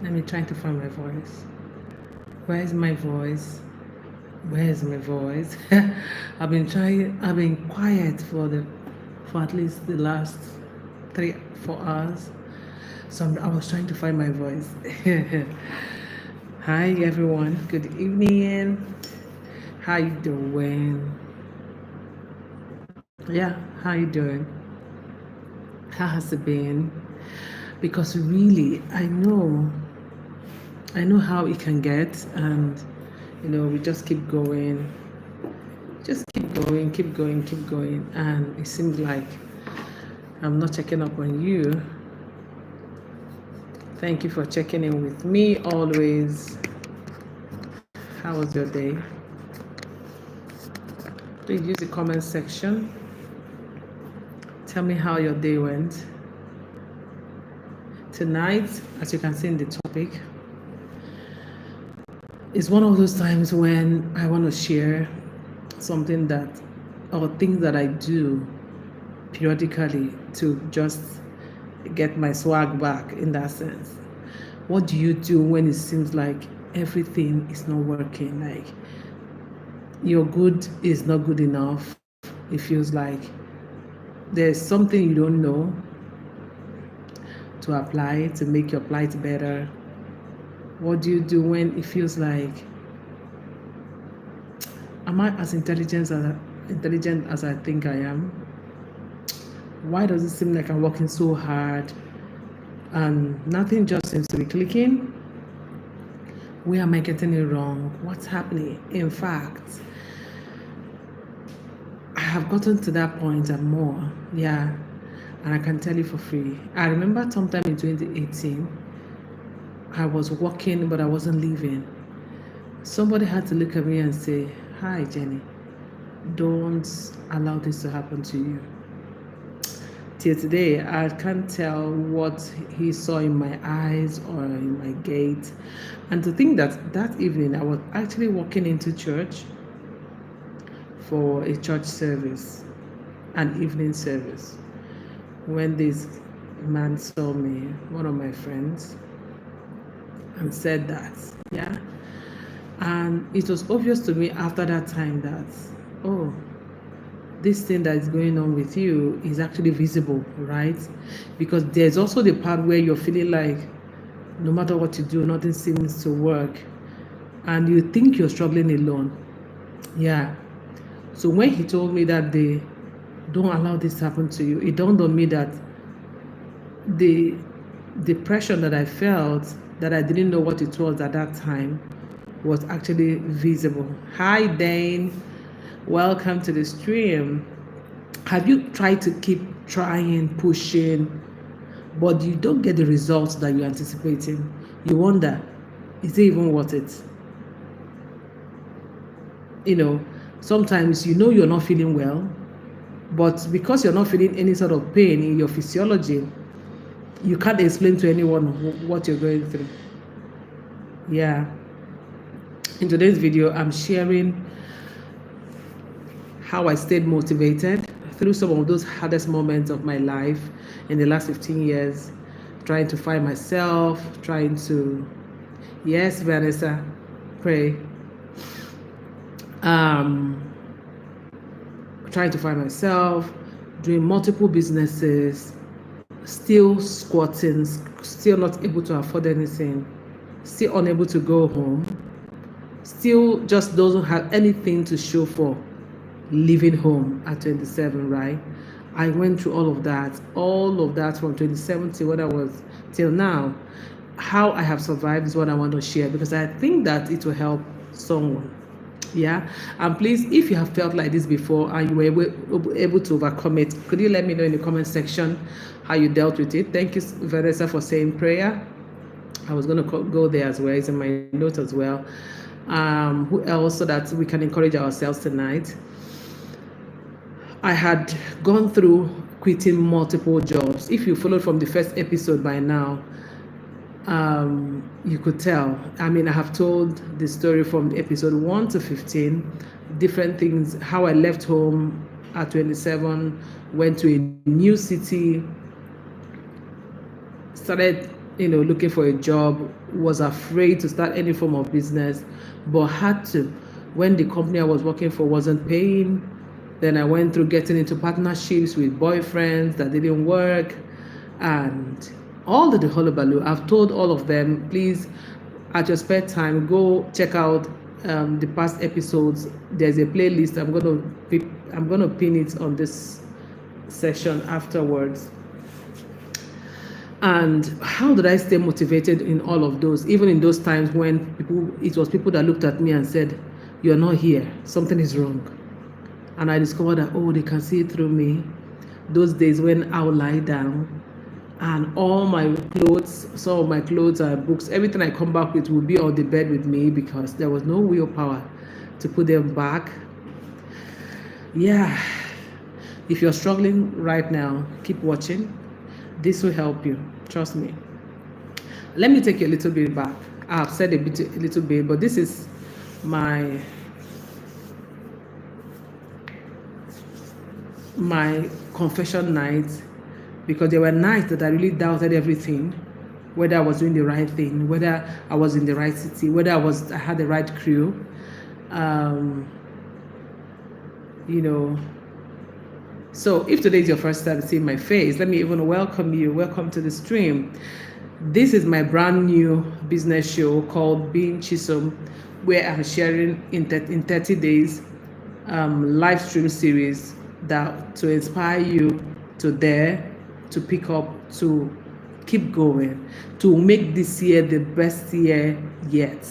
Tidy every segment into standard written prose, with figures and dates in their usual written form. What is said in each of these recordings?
Let me try to find my voice. Where's my voice? Where's my voice? I've been quiet for at least the last 3 4 hours. So I was trying to find my voice. Hi everyone. Good evening. How you doing? Yeah, how you doing? How has it been? Because really, I know how it can get, and we just keep going, keep going, and it seems like I'm not checking up on you. Thank you for checking in with me always. How was your day? Please use the comment section. Tell me how your day went. Tonight, as you can see in the topic, is one of those times when I want to share something or things that I do periodically to just get my swag back in that sense. What do you do when it seems like everything is not working? Like your good is not good enough. It feels like there's something you don't know to apply to make your plight better. What do you do when it feels like, am I as intelligent as I think I am? Why does it seem like I'm working so hard and nothing just seems to be clicking? Where am I getting it wrong? What's happening? In fact, I have gotten to that point and more. Yeah. And I can tell you for free. I remember sometime in 2018, I was working, but I wasn't leaving. Somebody had to look at me and say, "Hi, Jenny, don't allow this to happen to you." Till today, I can't tell what he saw in my eyes or in my gait. And to think that evening, I was actually walking into church for a church service, an evening service, when this man saw me, one of my friends, and said that, yeah. And it was obvious to me after that time that, oh, this thing that is going on with you is actually visible, right? Because there's also the part where you're feeling like no matter what you do, nothing seems to work. And you think you're struggling alone. Yeah. So when he told me that don't allow this to happen to you, it dawned on me that the depression that I felt, that I didn't know what it was at that time, was actually visible. Hi, Dane. Welcome to the stream. Have you tried to keep trying, pushing, but you don't get the results that you're anticipating? You wonder, is it even worth it? Sometimes you're not feeling well, but because you're not feeling any sort of pain in your physiology, you can't explain to anyone what you're going through. Yeah. In today's video, I'm sharing how I stayed motivated through some of those hardest moments of my life in the last 15 years, trying to find myself, yes, Vanessa, pray. Trying to find myself, doing multiple businesses, still squatting, still not able to afford anything, still unable to go home, still just doesn't have anything to show for leaving home at 27, right? I went through all of that from 2017 when I was till now. How I have survived is what I want to share, because I think that it will help someone. Yeah. And please, if you have felt like this before and you were able to overcome it, could you let me know in the comment section how you dealt with it? Thank you, Vanessa, for saying prayer. I was going to go there as well. It's in my notes as well. Who else, so that we can encourage ourselves tonight? I had gone through quitting multiple jobs. If you followed from the first episode by now, you could tell. I have told the story from episode 1 to 15, different things, how I left home at 27, went to a new city, started looking for a job, was afraid to start any form of business, but had to. When the company I was working for wasn't paying, then I went through getting into partnerships with boyfriends that didn't work, and all the hullabaloo. I've told all of them, please, at your spare time, go check out the past episodes. There's a playlist. I'm gonna pin it on this session afterwards. And how did I stay motivated in all of those, even in those times when it was people that looked at me and said, "You're not here, something is wrong." And I discovered that, oh, they can see through me. Those days when I would lie down and all my clothes, some of my clothes and books, everything I come back with will be on the bed with me because there was no willpower to put them back. Yeah, if you're struggling right now, keep watching. This will help you, trust me. Let me take you a little bit back. I've said a little bit, but this is my confession night, because there were nights that I really doubted everything, whether I was doing the right thing, whether I was in the right city, whether I had the right crew. So if today is your first time seeing my face, let me even welcome you. Welcome to the stream. This is my brand new business show called Being Chisom, where I'm sharing in 30 days live stream series that to inspire you to dare, to pick up, to keep going, to make this year the best year yet.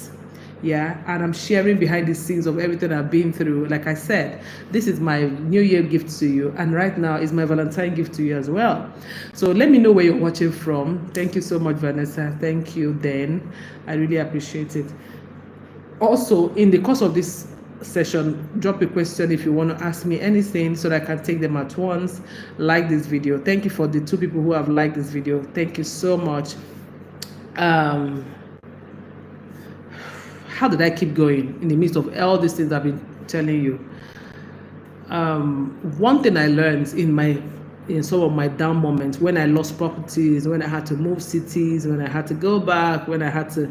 Yeah, and I'm sharing behind the scenes of everything I've been through. Like I said, this is my New Year gift to you, and right now is my Valentine gift to you as well. So let me know where you're watching from. Thank you so much, Vanessa. Thank you, Dan. I really appreciate it. Also, in the course of this session, drop a question if you want to ask me anything so that I can take them at once. Like this video. Thank you for the 2 people who have liked this video. Thank you so much. How did I keep going in the midst of all these things I've been telling you? One thing I learned in some of my down moments, when I lost properties, when I had to move cities, when I had to go back, when I had to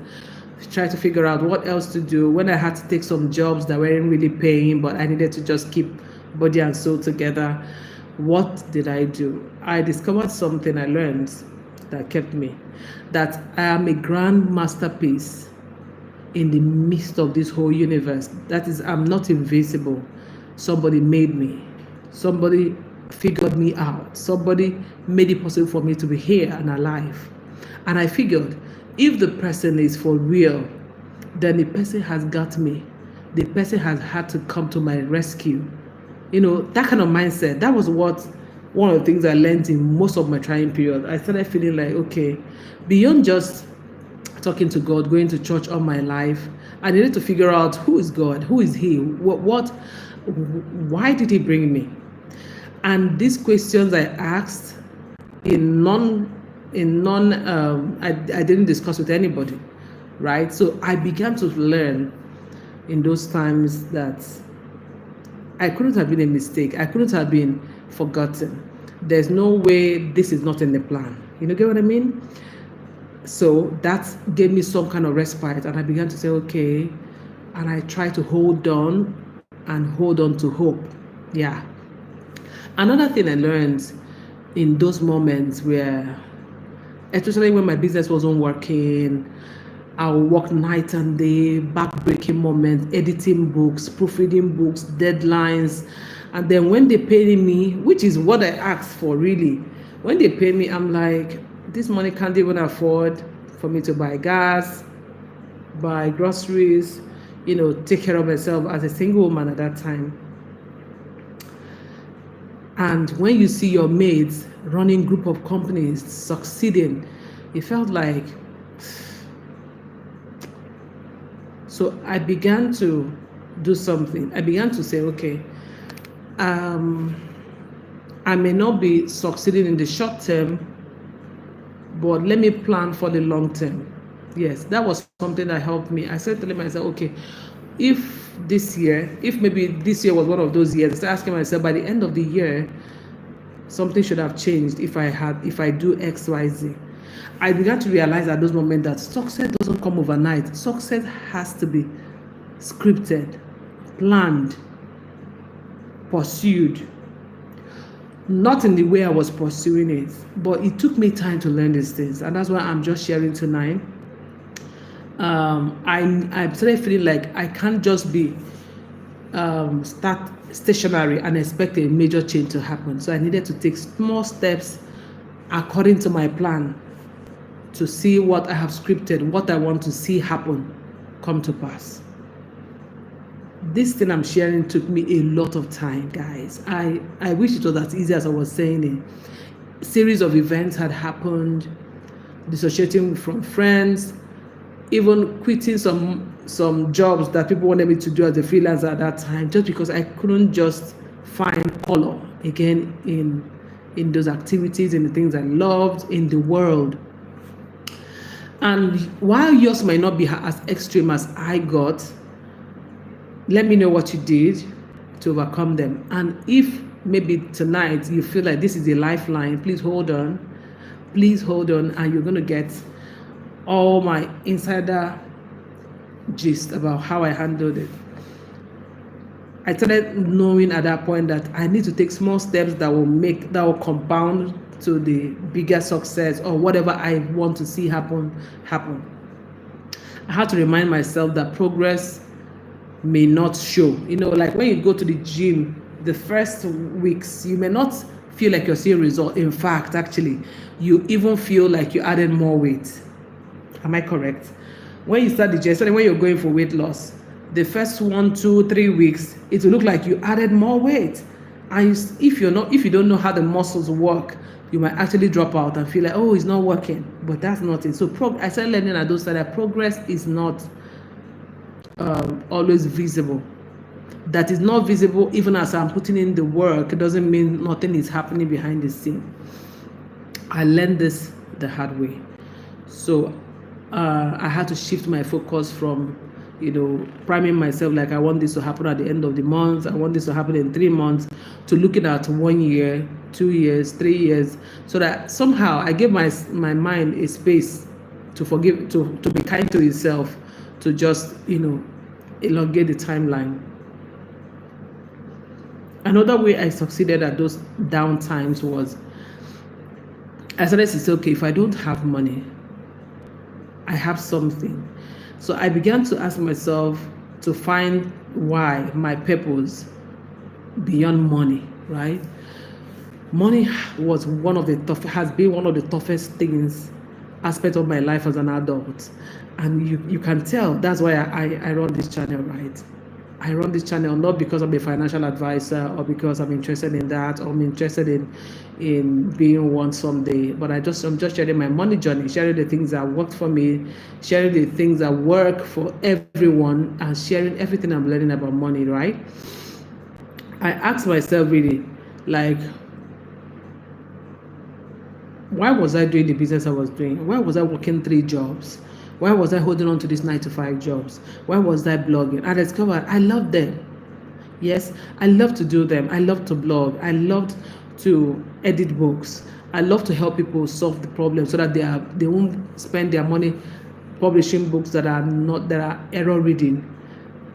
try to figure out what else to do, when I had to take some jobs that weren't really paying, but I needed to just keep body and soul together, what did I do? I discovered something I learned that kept me, that I am a grand masterpiece in the midst of this whole universe. That is, I'm not invisible. Somebody made me. Somebody figured me out. Somebody made it possible for me to be here and alive. And I figured, if the person is for real, then the person has got me. The person has had to come to my rescue. That kind of mindset. That was one of the things I learned in most of my trying period. I started feeling like, okay, beyond just talking to God, going to church all my life, I needed to figure out, who is God? Who is He? Why did He bring me? And these questions I asked I didn't discuss with anybody, right? So I began to learn in those times that I couldn't have been a mistake. I couldn't have been forgotten. There's no way this is not in the plan. You get what I mean? So that gave me some kind of respite, and I began to say, okay, and I tried to hold on to hope. Yeah. Another thing I learned in those moments where, especially when my business wasn't working, I would work night and day, back-breaking moments, editing books, proofreading books, deadlines. And then when they pay me, which is what I asked for really, when they pay me, I'm like, this money can't even afford for me to buy gas, buy groceries, take care of myself as a single woman at that time. And when you see your mates running group of companies succeeding, it felt like, so I began to do something. I began to say, okay, I may not be succeeding in the short term, but let me plan for the long term. Yes, that was something that helped me. I said to myself, okay, if maybe this year was one of those years, I started asking myself, by the end of the year, something should have changed if I do X, Y, Z. I began to realize at those moments that success doesn't come overnight. Success has to be scripted, planned, pursued. Not in the way I was pursuing it, but it took me time to learn these things, and that's why I'm just sharing tonight. I started feeling like I can't just be start stationary and expect a major change to happen. So I needed to take small steps according to my plan to see what I have scripted, what I want to see happen, come to pass. This thing I'm sharing took me a lot of time, guys. I wish it was as easy as I was saying it. A series of events had happened, dissociating from friends, even quitting some jobs that people wanted me to do as a freelancer at that time, just because I couldn't just find color again in those activities, in the things I loved, in the world. And while yours might not be as extreme as I got, let me know what you did to overcome them. And if maybe tonight you feel like this is a lifeline, please hold on. Please hold on, and you're going to get all my insider gist about how I handled it. I started knowing at that point that I need to take small steps that will compound to the bigger success, or whatever I want to see happen. I had to remind myself that progress may not show. Like when you go to the gym, the first weeks, you may not feel like you're seeing results. In fact, actually, you even feel like you added more weight. Am I correct? When you start the gym, especially when you're going for weight loss, the first 1, 2, 3 weeks, it will look like you added more weight. And if you don't know how the muscles work, you might actually drop out and feel like, oh, it's not working. But that's not it. So I started learning at those times that progress is not always visible. That is not visible even as I'm putting in the work. It doesn't mean nothing is happening behind the scene. I learned this the hard way. So I had to shift my focus from priming myself like I want this to happen at the end of the month, I want this to happen in 3 months, to looking at 1 year, 2 years, 3 years, so that somehow I give my mind a space to forgive, to be kind to itself, to just elongate the timeline. Another way I succeeded at those down times was I started to say, okay, if I don't have money, I have something. So I began to ask myself to find why, my purpose beyond money, right? Money has been one of the toughest aspects of my life as an adult. And you can tell that's why I run this channel, right? I run this channel not because I'm a financial advisor or because I'm interested in that, or I'm interested in being one someday, but I'm just sharing my money journey, sharing the things that worked for me, sharing the things that work for everyone, and sharing everything I'm learning about money, right? I asked myself really, like, why was I doing the business I was doing? Why was I working 3 jobs? Why was I holding on to these 9-to-5 jobs? Why was I blogging? I discovered I love them. Yes, I love to do them. I love to blog. I loved to edit books. I love to help people solve the problem so that they won't spend their money publishing books that are error reading.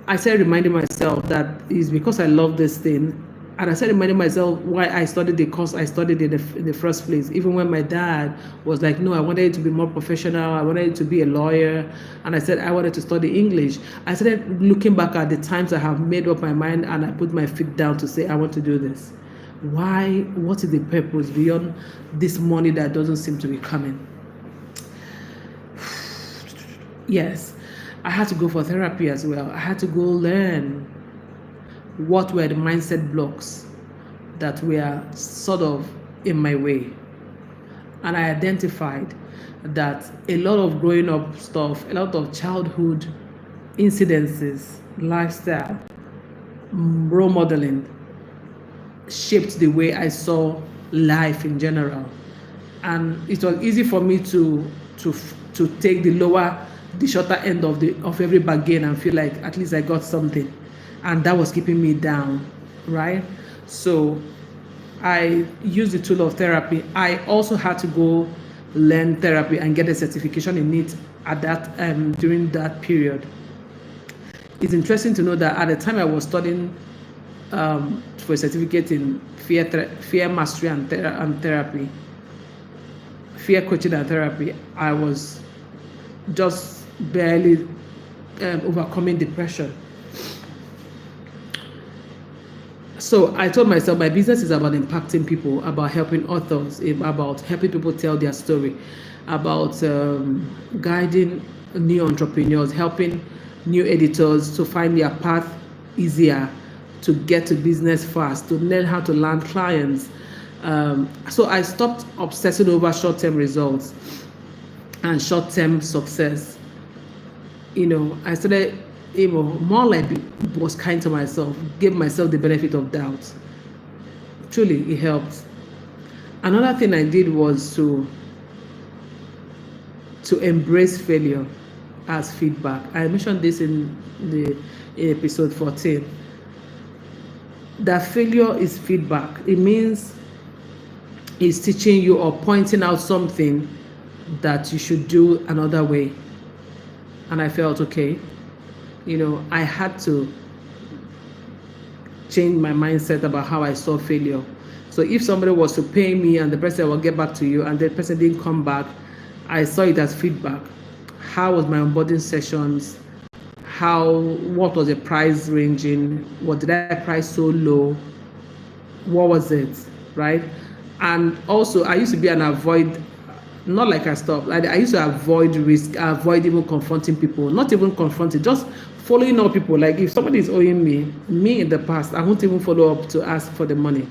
I started reminding myself that it's because I love this thing. And I started reminding myself why I studied the course I studied in the first place. Even when my dad was like, no, I wanted it to be more professional. I wanted it to be a lawyer. And I said, I wanted to study English. I started looking back at the times I have made up my mind and I put my feet down to say, I want to do this. Why? What is the purpose beyond this money that doesn't seem to be coming? Yes, I had to go for therapy as well. I had to go learn what were the mindset blocks that were sort of in my way. And I identified that a lot of growing up stuff, a lot of childhood incidences, lifestyle, role modeling shaped the way I saw life in general. And it was easy for me to take the shorter end of every bargain and feel like at least I got something. And that was keeping me down, right? So I used the tool of therapy. I also had to go learn therapy and get a certification in it at that during that period. It's interesting to know that at the time I was studying for a certificate in fear mastery and therapy, fear coaching and therapy, I was just barely overcoming depression. So I told myself my business is about impacting people, about helping authors, about helping people tell their story, about guiding new entrepreneurs, helping new editors to find their path easier, to get to business fast, to learn how to land clients. So I stopped obsessing over short-term results and short-term success. I started more like was kind to myself, gave myself the benefit of doubt. Truly, it helped. Another thing I did was to embrace failure as feedback. I mentioned this in episode 14. That failure is feedback. It means it's teaching you or pointing out something that you should do another way. And I felt okay. I had to change my mindset about how I saw failure. So if somebody was to pay me and the person will get back to you and the person didn't come back, I saw it as feedback. How was my onboarding sessions? What was the price ranging? What did I price so low? What was it, right? And also, I used to be an avoid, not like I stopped. I used to avoid risk, avoid even confronting people, not even confronting, just following up people. Like if somebody is owing me in the past, I won't even follow up to ask for the money.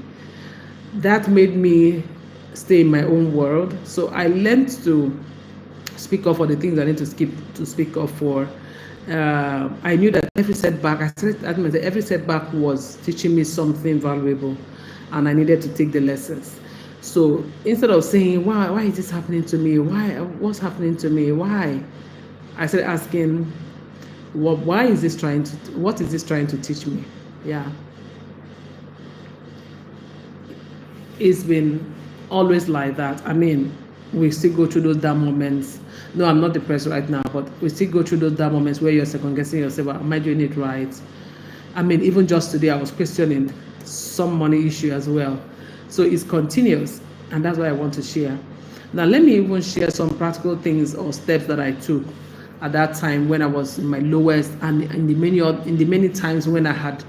That made me stay in my own world. So I learned to speak up for the things I need to speak up for. I knew that every setback, every setback was teaching me something valuable, and I needed to take the lessons. So instead of saying, why is this happening to me? What's happening to me? Why? I started asking, what is this trying to teach me? Yeah. It's been always like that. I mean, we still go through those down moments. No, I'm not depressed right now, but we still go through those down moments where you're second guessing yourself. Am I doing it right? I mean, even just today, I was questioning some money issue as well. So it's continuous, and that's what I want to share. Now, let me even share some practical things or steps that I took at that time when I was in my lowest, and in the many times when I had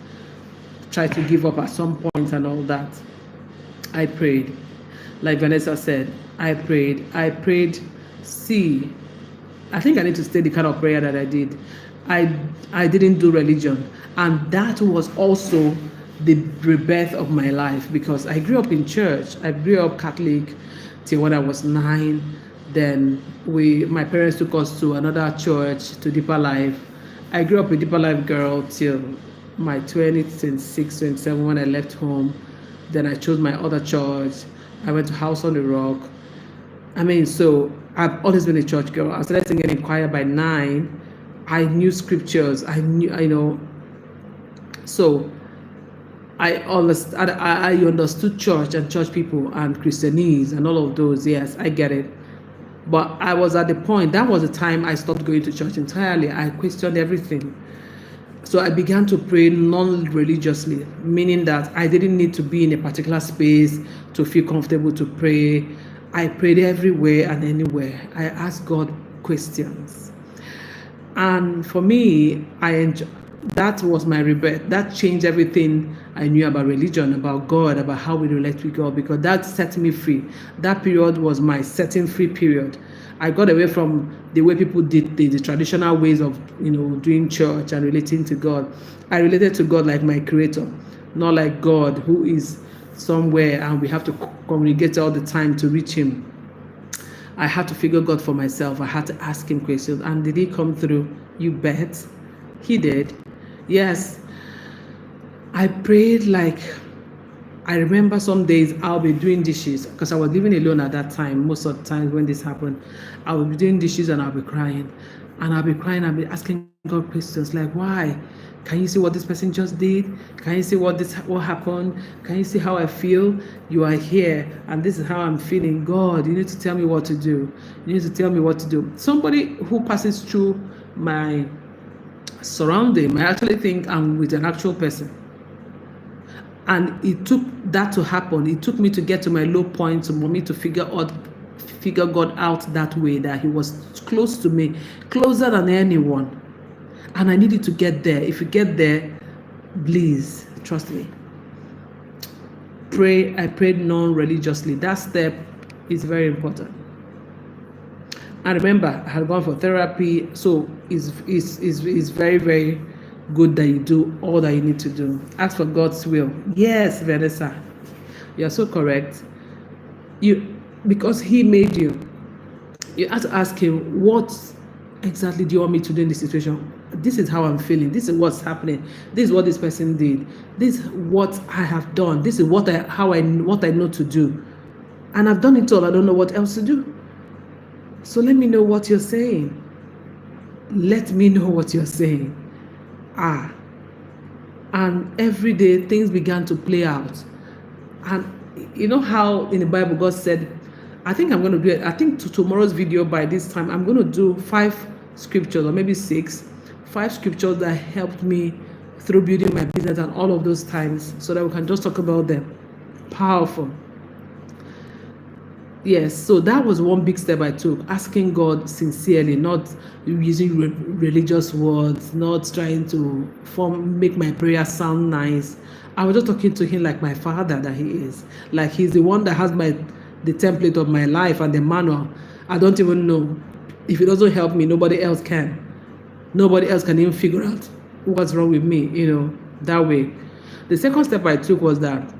tried to give up at some point and all that. I prayed. Like Vanessa said, I prayed. See, I think I need to state the kind of prayer that I did. I didn't do religion, and that was also the rebirth of my life, because I grew up in church. I grew up Catholic till when I was 9. Then my parents took us to another church, to Deeper Life. I grew up a Deeper Life girl till my 26, 27 when I left home. Then I chose my other church. I went to House on the Rock. I mean, so I've always been a church girl. I started singing in choir by 9. I knew scriptures. So I understood church and church people and Christianese and all of those. Yes, I get it. But I was at the point, that was the time I stopped going to church entirely. I questioned everything. So I began to pray non-religiously, meaning that I didn't need to be in a particular space to feel comfortable to pray. I prayed everywhere and anywhere. I asked God questions. And for me, that was my rebirth. That changed everything I knew about religion, about God, about how we relate with God, because that set me free. That period was my setting free period. I got away from the way people did the traditional ways of doing church and relating to God. I related to God like my creator, not like God who is somewhere and we have to congregate all the time to reach him. I had to figure God for myself. I had to ask him questions. And did he come through? You bet. He did. Yes. I prayed like, I remember some days I'll be doing dishes, because I was living alone at that time. Most of the times when this happened, I would be doing dishes and I'll be crying. And I'll be crying, I'll be asking God questions like, why? Can you see what this person just did? Can you see what happened? Can you see how I feel? You are here, and this is how I'm feeling. God, you need to tell me what to do. You need to tell me what to do. Somebody who passes through my surrounding might actually think I'm with an actual person. And it took that to happen. It took me to get to my low point for me to figure God out that way, that he was close to me, closer than anyone. And I needed to get there. If you get there, please, trust me. Pray. I prayed non-religiously. That step is very important. And remember, I had gone for therapy, so it's very, very good that you do all that you need to do. Ask for God's will. Yes, Vanessa, you're so correct. Because he made you, you have to ask him, what exactly do you want me to do in this situation? This is how I'm feeling. This is what's happening. This is what this person did. This is what I have done. This is what I know to do. And I've done it all. I don't know what else to do. So let me know what you're saying. Let me know what you're saying. And every day things began to play out. And you know how in the Bible God said, I think I'm going to do it. I think to tomorrow's video, by this time, I'm going to do 5 scriptures or maybe 6. 5 scriptures that helped me through building my business and all of those times, so that we can just talk about them. Powerful. Yes, so that was one big step I took, asking God sincerely, not using religious words, not trying to make my prayer sound nice. I was just talking to him like my father that he is. Like he's the one that has the template of my life and the manual. I don't even know. If it doesn't help me, nobody else can. Nobody else can even figure out what's wrong with me, that way. The second step I took was that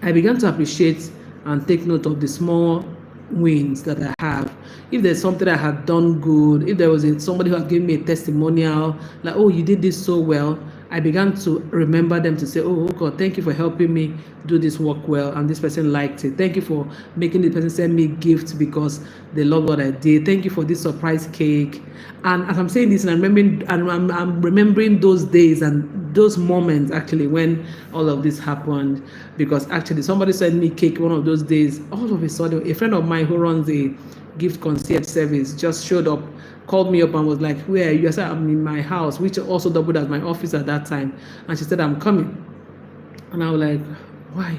I began to appreciate and take note of the small wins that I have. If there's something I had done good, if there was somebody who had given me a testimonial, like, oh, you did this so well, I began to remember them, to say, oh God, thank you for helping me do this work well, and this person liked it. Thank you for making the person send me gifts because they love what I did. Thank you for this surprise cake. And as I'm saying this, and I'm remembering those days and those moments actually when all of this happened, because actually somebody sent me cake one of those days. All of a sudden, a friend of mine who runs a gift concierge service just showed up, called me up and was like, where are you? I said, I'm in my house, which also doubled as my office at that time. And she said, I'm coming. And I was like, why?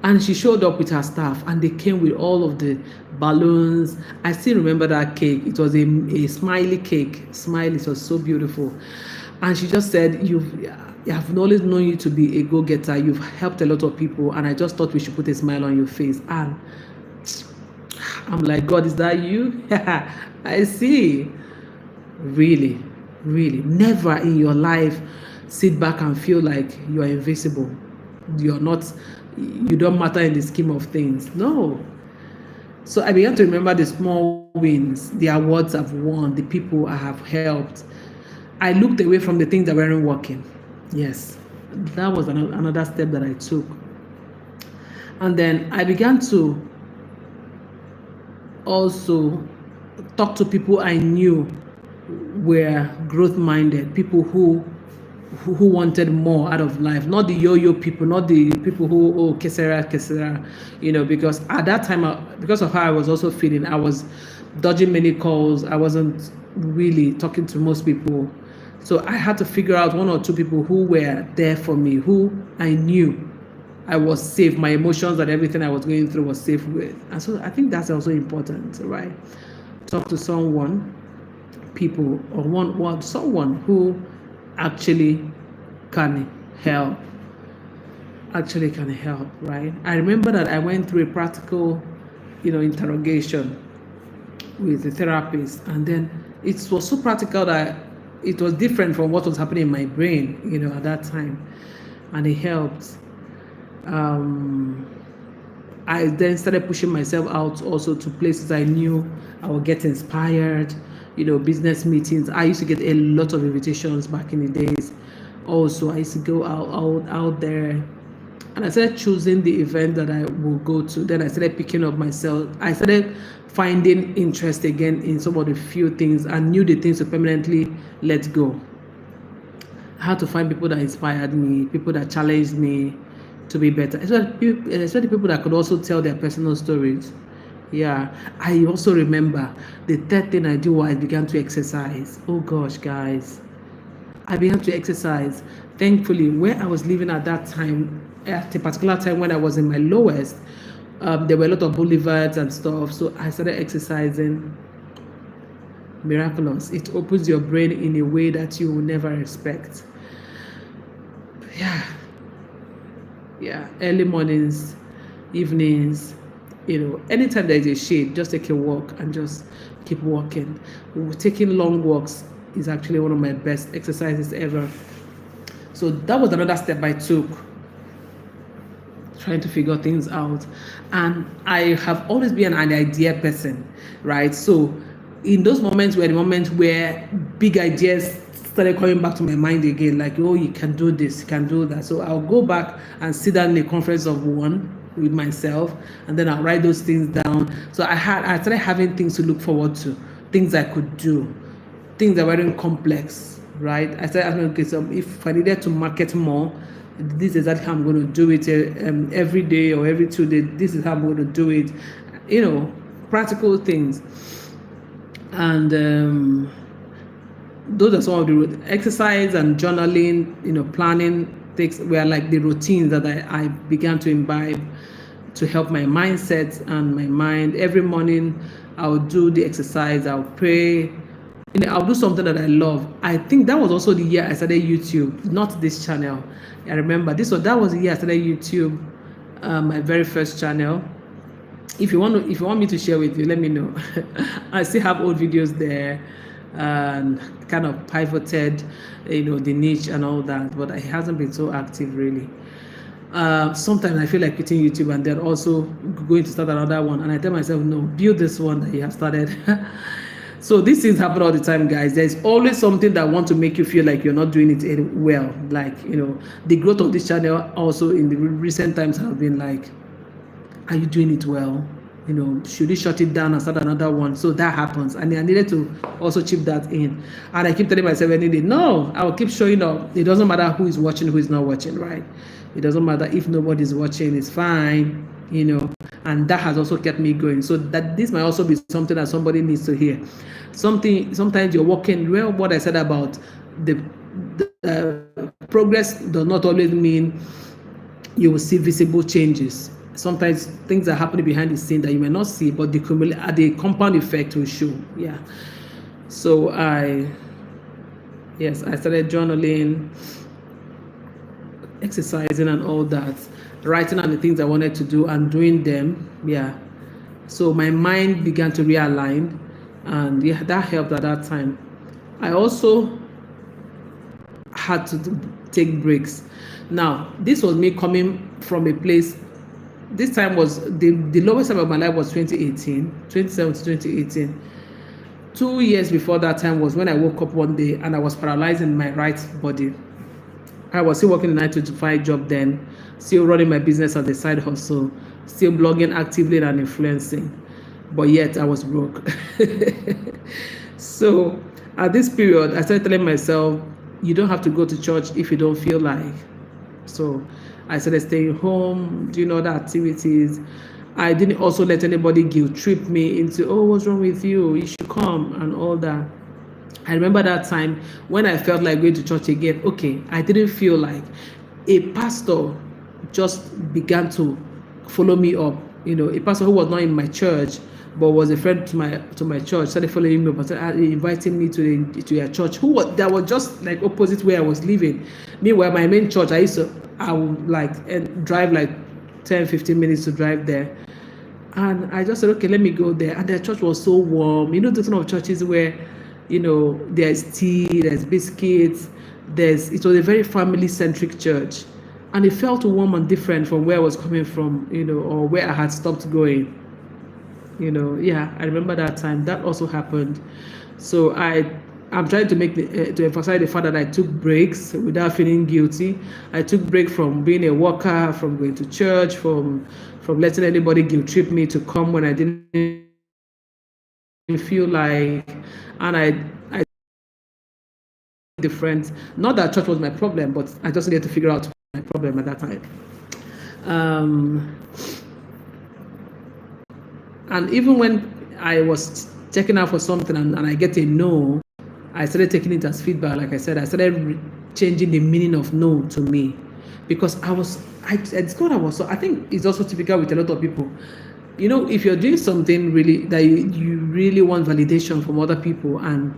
And she showed up with her staff, and they came with all of the balloons. I still remember that cake. It was a smiley cake. Smiley, it was so beautiful. And she just said, I've always known you to be a go-getter. You've helped a lot of people, and I just thought we should put a smile on your face. And I'm like, God, is that you? I see. Really, really. Never in your life sit back and feel like you are invisible. You don't matter in the scheme of things. No. So I began to remember the small wins, the awards I've won, the people I have helped. I looked away from the things that weren't working. Yes, that was another step that I took. And then I began to also talk to people I knew were growth-minded, people who wanted more out of life, not the yo-yo people, not the people who, kesera, because at that time, because of how I was also feeling, I was dodging many calls. I wasn't really talking to most people. So I had to figure out 1 or 2 people who were there for me, who I knew I was safe. My emotions and everything I was going through was safe with. And so I think that's also important, right? Talk to someone, people, or someone who actually can help. Right? I remember that I went through a practical, interrogation with the therapist, and then it was so practical that it was different from what was happening in my brain, at that time, and it helped. I then started pushing myself out also to places I knew I would get inspired, business meetings. I used to get a lot of invitations back in the days. Also, I used to go out there And I started choosing the event that I will go to. Then I started picking up myself. I started finding interest again in some of the few things and knew the things to permanently let go. I had to find people that inspired me, people that challenged me to be better, especially people that could also tell their personal stories. Yeah, I also remember the third thing I do was I began to exercise. Oh gosh, guys, I began to exercise. Thankfully, where I was living at that time, at a particular time when I was in my lowest, there were a lot of boulevards and stuff. So I started exercising. Miraculous. It opens your brain in a way that you will never expect. Yeah. Yeah. Early mornings, evenings, anytime there is a shade, just take a walk and just keep walking. Taking long walks is actually one of my best exercises ever. So that was another step I took, trying to figure things out. And I have always been an idea person, right? So in those moments were the moments where big ideas started coming back to my mind again, like, oh, you can do this, you can do that. So I'll go back and sit down in a conference of one with myself, and then I'll write those things down. So I started having things to look forward to, things I could do, things that weren't complex, right? I started asking, okay, so if I needed to market more, this is exactly how I'm going to do it every day or every 2 days. This is how I'm going to do it, practical things. And those are some of the exercise and journaling, planning things were like the routines that I began to imbibe to help my mindset and my mind. Every morning I'll do the exercise, I'll pray, I'll do something that I love. I think that was also the year I started YouTube, not this channel. I remember that was the year I started YouTube, my very first channel. If you want me to share with you, let me know. I still have old videos there, and kind of pivoted, the niche and all that, but it hasn't been so active really. Sometimes I feel like quitting YouTube and then also going to start another one, and I tell myself, no, build this one that you have started. So these things happen all the time, guys. There's always something that wants to make you feel like you're not doing it well. Like, the growth of this channel also in the recent times have been like, are you doing it well? Should you shut it down and start another one? So that happens. And I needed to also chip that in. And I keep telling myself any day, no, I will keep showing up. It doesn't matter who is watching, who is not watching, right? It doesn't matter if nobody's watching, it's fine, and that has also kept me going. So that this might also be something that somebody needs to hear. Sometimes you're working, well, what I said about the progress does not always mean you will see visible changes. Sometimes things are happening behind the scene that you may not see, but the compound effect will show. Yeah. So I started journaling, exercising and all that, writing on the things I wanted to do and doing them. Yeah. So my mind began to realign, and yeah, that helped at that time. I also had to take breaks. Now, this was me coming from a place. This time was the lowest time of my life was 2017 to 2018. 2 years before that time was when I woke up one day and I was paralyzed in my right body. I was still working a 9-to-5 job then, still running my business as a side hustle, still blogging actively and influencing, but yet I was broke. So at this period, I started telling myself, you don't have to go to church if you don't feel like. So I started staying home, doing other activities. I didn't also let anybody guilt trip me into, oh, what's wrong with you? You should come and all that. I remember that time when I felt like going to church again. Okay, I didn't feel like. A pastor just began to follow me up. A pastor who was not in my church but was a friend to my church started following me up and started inviting me to their church. That was just like opposite where I was living. Meanwhile, my main church, I would like drive like 10-15 minutes to drive there. And I just said, okay, let me go there. And their church was so warm. The kind of churches where, there's tea, there's biscuits, it was a very family-centric church. And it felt warm and different from where I was coming from, or where I had stopped going. Yeah, I remember that time. That also happened. So I I'm trying to to emphasize the fact that I took breaks without feeling guilty. I took break from being a worker, from going to church, from letting anybody guilt trip me to come when I didn't feel like, and I different. Not that church was my problem, but I just needed to figure out my problem at that time. And even when I was checking out for something and I get a no, I started taking it as feedback. Like I said, I started changing the meaning of no to me, because I discovered I think it's also typical with a lot of people. You know, if you're doing something really that you really want validation from other people, and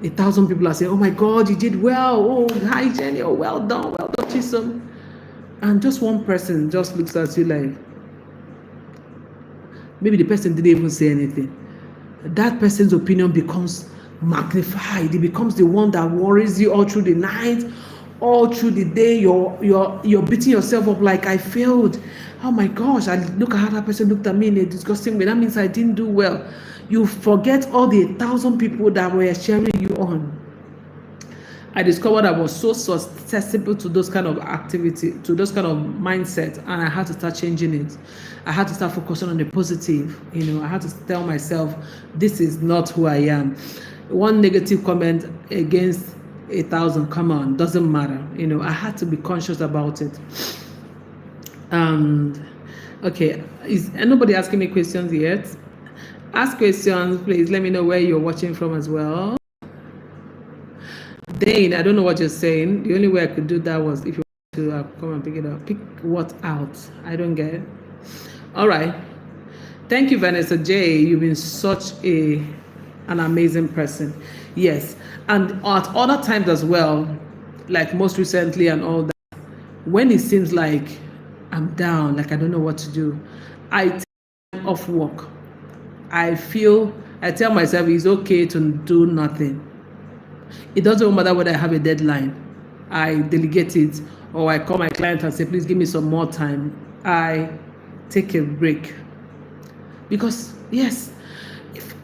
1,000 people are saying, "Oh my God, you did well! Oh, hi Jenny! Oh, well done, Chisom," and just one person just looks at you like, maybe the person didn't even say anything. That person's opinion becomes magnified. It becomes the one that worries you all through the night, all through the day. You're beating yourself up like, I failed. Oh my gosh! I look at how that person looked at me in a disgusting way. That means I didn't do well. You forget all the 1,000 people that were cheering you on. I discovered I was so susceptible to those kind of activity, to those kind of mindset, and I had to start changing it. I had to start focusing on the positive. You know, I had to tell myself, this is not who I am. One negative comment against 1,000, come on, doesn't matter. You know, I had to be conscious about it. Okay, is anybody asking me questions yet? Ask questions, please. Let me know where you're watching from as well. Dane, I don't know what you're saying. The only way I could do that was if you want to come and pick it up. Pick what out? I don't get it. All right. Thank you, Vanessa J. You've been such an amazing person. Yes. And at other times as well, like most recently and all that, when it seems like I'm down, like I don't know what to do, I take time off work. I tell myself it's okay to do nothing. It doesn't matter whether I have a deadline. I delegate it, or I call my client and say, please give me some more time. I take a break. Because yes,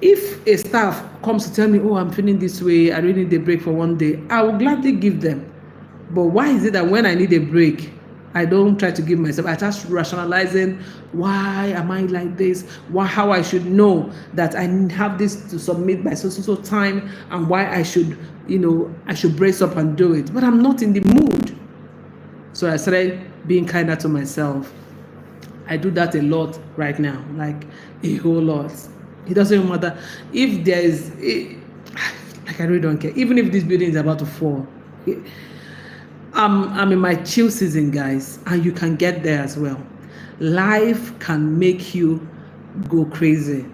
if a staff comes to tell me, oh, I'm feeling this way, I really need a break for one day, I will gladly give them. But why is it that when I need a break, I don't try to give myself, I just rationalizing, why am I like this? How I should know that I have this to submit by so time, and why I should, I should brace up and do it. But I'm not in the mood. So I started being kinder to myself. I do that a lot right now, like a whole lot. It doesn't even matter if there is, like I really don't care. Even if this building is about to fall. I'm in my chill season, guys, and you can get there as well. Life can make you go crazy,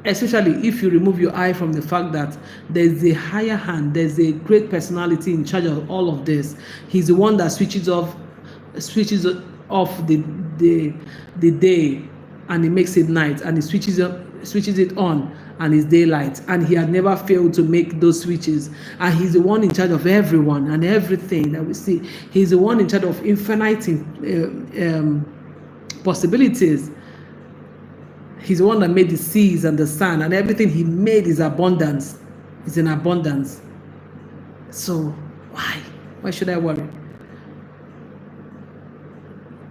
especially if you remove your eye from the fact that there's a higher hand, there's a great personality in charge of all of this. He's the one that switches off the day, and he makes it night, and he switches it on, and it's daylight, and he had never failed to make those switches. And he's the one in charge of everyone and everything that we see. He's the one in charge of infinite possibilities. He's the one that made the seas and the sun, and everything he made is abundance. Is in abundance. So why should I worry?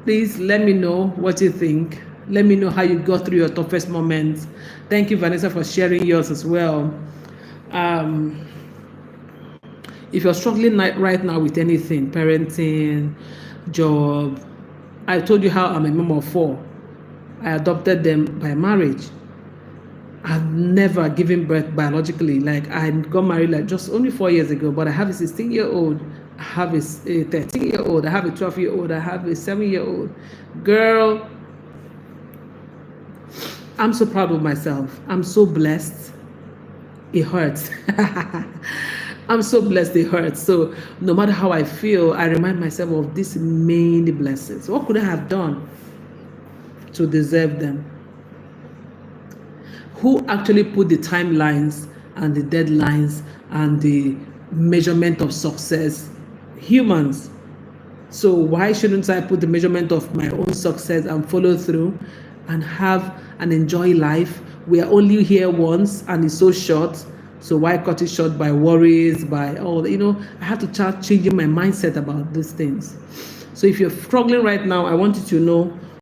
Please let me know what you think. Let me know how you got through your toughest moments. Thank you, Vanessa, for sharing yours as well. If you're struggling right now with anything, parenting, job, I told you how I'm a mom of 4. I adopted them by marriage. I've never given birth biologically. Like, I got married like just only 4 years ago, but I have a 16-year-old, I have a 13-year-old, I have a 12-year-old, I have a 7-year-old. Girl, I'm so proud of myself. I'm so blessed. It hurts. I'm so blessed, it hurts. So no matter how I feel, I remind myself of these many blessings. What could I have done to deserve them? Who actually put the timelines and the deadlines and the measurement of success? Humans. So why shouldn't I put the measurement of my own success and follow through and have and enjoy life? We are only here once, and it's so short. So why cut it short by worries, by all, I have to start changing my mindset about these things. So if you're struggling right now, I want you to know